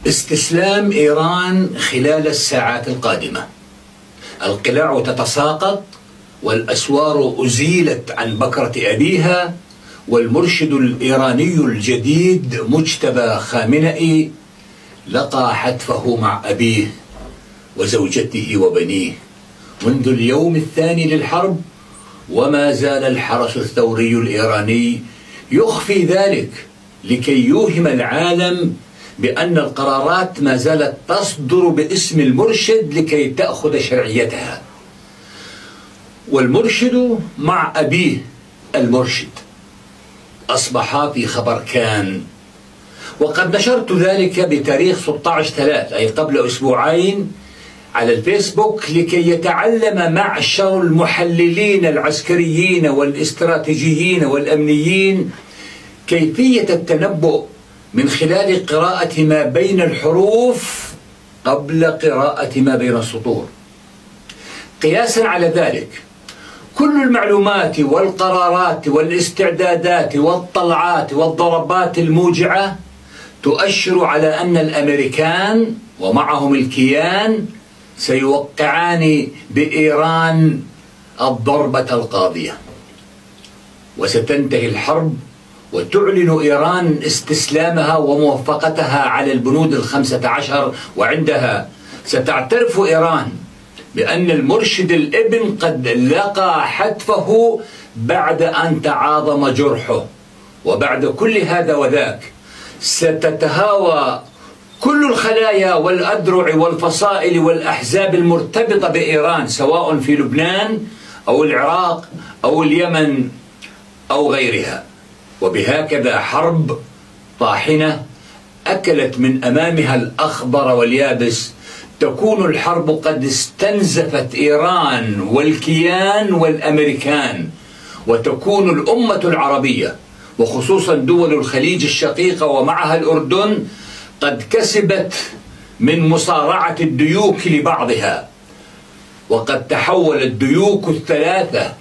استسلام إيران خلال الساعات القادمة. القلاع تتساقط والأسوار أزيلت عن بكرة أبيها، والمرشد الإيراني الجديد مجتبى خامنئي لقى حتفه مع أبيه وزوجته وبنيه منذ اليوم الثاني للحرب، وما زال الحرس الثوري الإيراني يخفي ذلك لكي يوهم العالم بأن القرارات ما زالت تصدر باسم المرشد لكي تأخذ شرعيتها. والمرشد مع أبيه المرشد أصبحا في خبر كان، وقد نشرت ذلك بتاريخ 16/3 أي قبل أسبوعين على الفيسبوك لكي يتعلم معشر المحللين العسكريين والاستراتيجيين والأمنيين كيفية التنبؤ من خلال قراءة ما بين الحروف قبل قراءة ما بين السطور. قياسا على ذلك، كل المعلومات والقرارات والاستعدادات والطلعات والضربات الموجعة تؤشر على أن الأمريكان ومعهم الكيان سيوقعان بإيران الضربة القاضية، وستنتهي الحرب وتعلن إيران استسلامها وموافقتها على البنود 15، وعندها ستعترف إيران بأن المرشد الابن قد لقى حتفه بعد أن تعاظم جرحه. وبعد كل هذا وذاك ستتهاوى كل الخلايا والأذرع والفصائل والأحزاب المرتبطة بإيران، سواء في لبنان أو العراق أو اليمن أو غيرها. وبهكذا حرب طاحنة أكلت من أمامها الأخضر واليابس تكون الحرب قد استنزفت إيران والكيان والأمريكان، وتكون الأمة العربية وخصوصا دول الخليج الشقيقة ومعها الأردن قد كسبت من مصارعة الديوك لبعضها، وقد تحول الديوك الثلاثة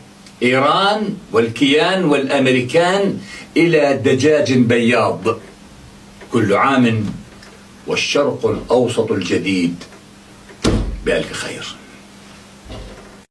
إيران والكيان والأمريكان إلى دجاج بياض. كل عام والشرق الأوسط الجديد بألف خير.